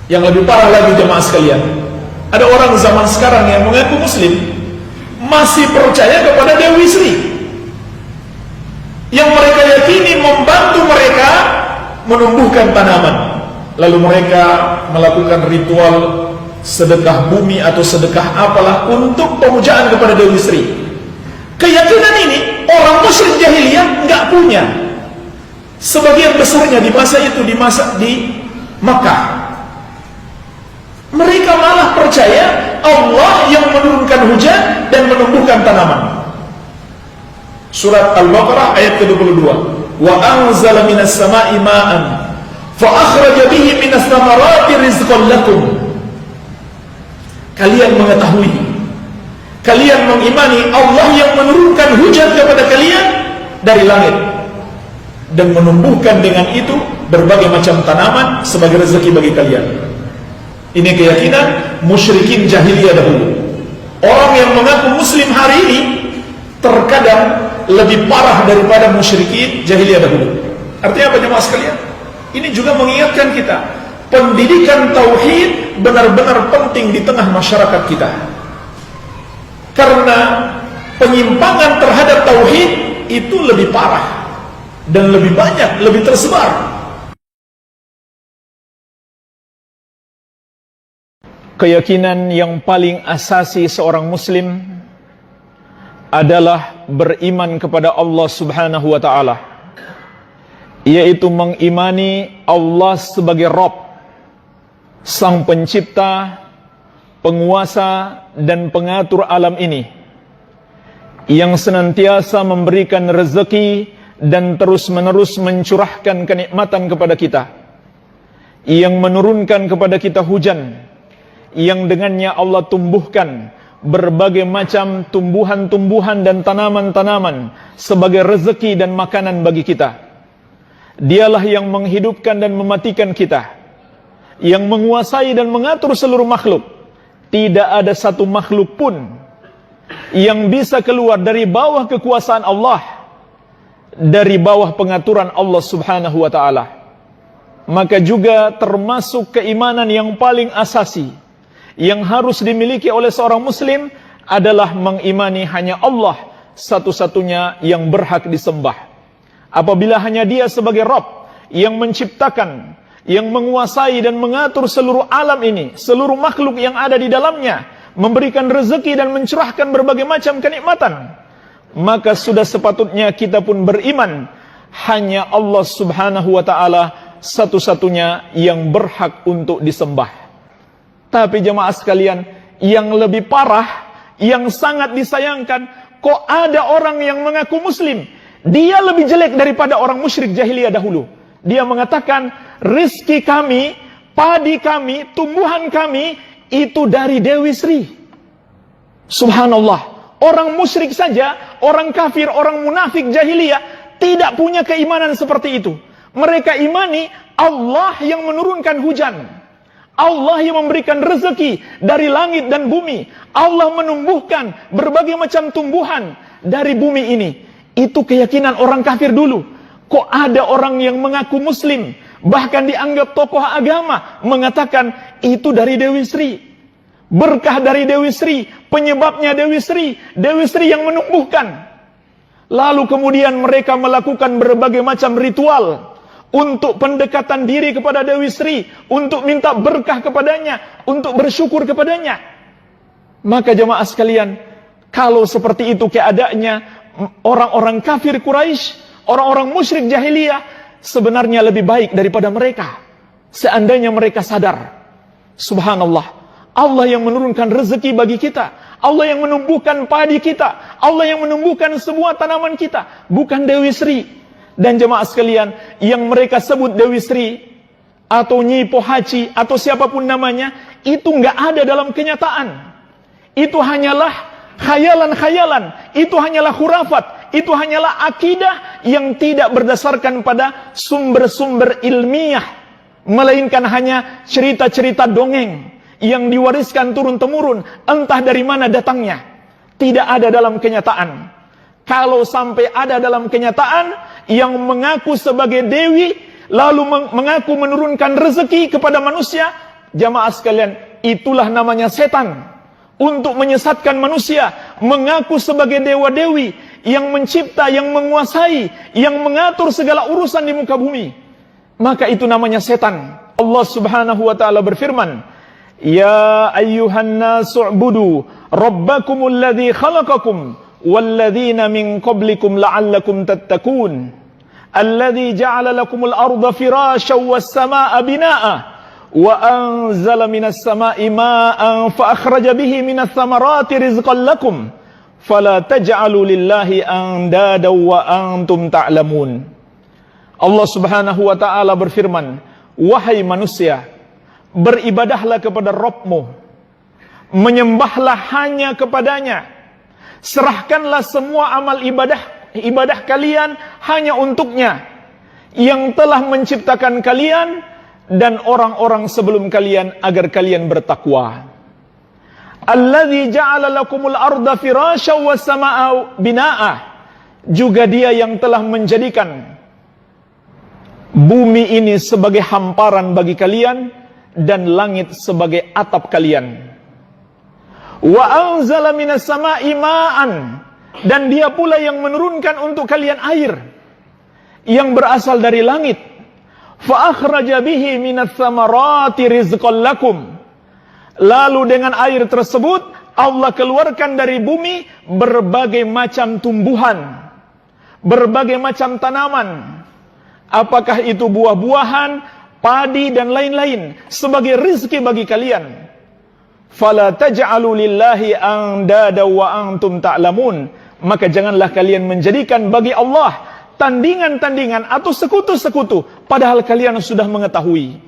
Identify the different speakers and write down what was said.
Speaker 1: Yang lebih parah lagi jemaah sekalian, ada orang zaman sekarang yang mengaku muslim masih percaya kepada Dewi Sri, yang mereka yakini membantu mereka menumbuhkan tanaman. Lalu mereka melakukan ritual sedekah bumi atau sedekah apalah untuk pemujaan kepada Dewi Sri. Keyakinan ini orang musyrik jahiliyah nggak punya. Sebagian besarnya di masa itu, di Makkah, mereka malah percaya Allah yang menurunkan hujan dan menumbuhkan tanaman. Surat Al-Baqarah ayat ke-22. Wa anzala minas sama'i ma'an fa akhraja bihi minas thamarati rizqan lakum. Kalian mengetahui, kalian mengimani Allah yang menurunkan hujan kepada kalian dari langit dan menumbuhkan dengan itu berbagai macam tanaman sebagai rezeki bagi kalian. Ini keyakinan musyrikin jahiliyah dahulu. Orang yang mengaku muslim hari ini terkadang lebih parah daripada musyrikin jahiliyah dahulu. Artinya apa jemaah sekalian? Ini juga mengingatkan kita, pendidikan tauhid benar-benar penting di tengah masyarakat kita. Karena penyimpangan terhadap tauhid itu lebih parah dan lebih banyak, lebih tersebar. Keyakinan yang paling asasi seorang muslim adalah beriman kepada Allah Subhanahu wa ta'ala, yaitu mengimani Allah sebagai Rabb, Sang Pencipta, Penguasa dan Pengatur alam ini, yang senantiasa memberikan rezeki dan terus-menerus mencurahkan kenikmatan kepada kita, yang menurunkan kepada kita hujan, yang dengannya Allah tumbuhkan berbagai macam tumbuhan-tumbuhan dan tanaman-tanaman sebagai rezeki dan makanan bagi kita. Dialah yang menghidupkan dan mematikan kita, yang menguasai dan mengatur seluruh makhluk. Tidak ada satu makhluk pun yang bisa keluar dari bawah kekuasaan Allah, dari bawah pengaturan Allah Subhanahu wa ta'ala. Maka juga termasuk keimanan yang paling asasi yang harus dimiliki oleh seorang muslim adalah mengimani hanya Allah satu-satunya yang berhak disembah. Apabila hanya Dia sebagai Rabb yang menciptakan, yang menguasai dan mengatur seluruh alam ini, seluruh makhluk yang ada di dalamnya, memberikan rezeki dan mencurahkan berbagai macam kenikmatan, maka sudah sepatutnya kita pun beriman hanya Allah Subhanahu wa ta'ala satu-satunya yang berhak untuk disembah. Tapi jemaah sekalian, yang lebih parah, yang sangat disayangkan, kok ada orang yang mengaku muslim, dia lebih jelek daripada orang musyrik jahiliyah dahulu. Dia mengatakan, rezeki kami, padi kami, tumbuhan kami, itu dari Dewi Sri. Subhanallah, orang musyrik saja, orang kafir, orang munafik jahiliyah, tidak punya keimanan seperti itu. Mereka imani Allah yang menurunkan hujan, Allah yang memberikan rezeki dari langit dan bumi, Allah menumbuhkan berbagai macam tumbuhan dari bumi ini. Itu keyakinan orang kafir dulu. Kok ada orang yang mengaku muslim, bahkan dianggap tokoh agama, mengatakan itu dari Dewi Sri, berkah dari Dewi Sri, penyebabnya Dewi Sri, Dewi Sri yang menumbuhkan. Lalu kemudian mereka melakukan berbagai macam ritual untuk pendekatan diri kepada Dewi Sri, untuk minta berkah kepadanya, untuk bersyukur kepadanya. Maka jemaah sekalian, kalau seperti itu keadaannya orang-orang kafir Quraisy, orang-orang musyrik jahiliyah, sebenarnya lebih baik daripada mereka. Seandainya mereka sadar, subhanallah, Allah yang menurunkan rezeki bagi kita, Allah yang menumbuhkan padi kita, Allah yang menumbuhkan semua tanaman kita, bukan Dewi Sri. Dan jemaah sekalian, yang mereka sebut Dewi Sri atau Nyi Pohaci atau siapapun namanya, itu nggak ada dalam kenyataan. Itu hanyalah khayalan-khayalan, itu hanyalah khurafat, itu hanyalah akidah yang tidak berdasarkan pada sumber-sumber ilmiah, melainkan hanya cerita-cerita dongeng yang diwariskan turun-temurun, entah dari mana datangnya. Tidak ada dalam kenyataan. Kalau sampai ada dalam kenyataan yang mengaku sebagai dewi, lalu mengaku menurunkan rezeki kepada manusia, Jamaah sekalian, itulah namanya setan. Untuk menyesatkan manusia, mengaku sebagai dewa-dewi yang mencipta, yang menguasai, yang mengatur segala urusan di muka bumi. Maka itu namanya setan. Allah Subhanahu wa taala berfirman, "Ya ayyuhan nasu u'budu rabbakumul ladzi khalaqakum walladzina min qablikum la'allakum tattaqun. Alladzi ja'ala lakumul arda firasyan was samaa'a binaa'a wa anzala minas samaa'i maa'an fa akhraja bihi minas thamarati rizqan lakum fala taj'alu lillahi andada wa antum ta'lamun." Allah Subhanahu wa taala berfirman, "Wahai manusia, beribadahlah kepada Rabbmu, menyembahlah hanya kepadanya, serahkanlah semua amal ibadah kalian hanya untuknya, yang telah menciptakan kalian dan orang-orang sebelum kalian agar kalian bertakwa. Alladzi ja'ala lakumul arda firasyan was samaa'a binaa'a." Juga Dia yang telah menjadikan bumi ini sebagai hamparan bagi kalian dan langit sebagai atap kalian. Wa anzala minas samaa'i ma'an, dan Dia pula yang menurunkan untuk kalian air yang berasal dari langit. Fa akhraja bihi minas thamarati rizqan lakum. Lalu dengan air tersebut Allah keluarkan dari bumi berbagai macam tumbuhan, berbagai macam tanaman. Apakah itu buah-buahan, padi dan lain-lain sebagai rizki bagi kalian. Fala taj'alu lillahi andada wa antum ta'lamun. Maka janganlah kalian menjadikan bagi Allah tandingan-tandingan atau sekutu-sekutu padahal kalian sudah mengetahui.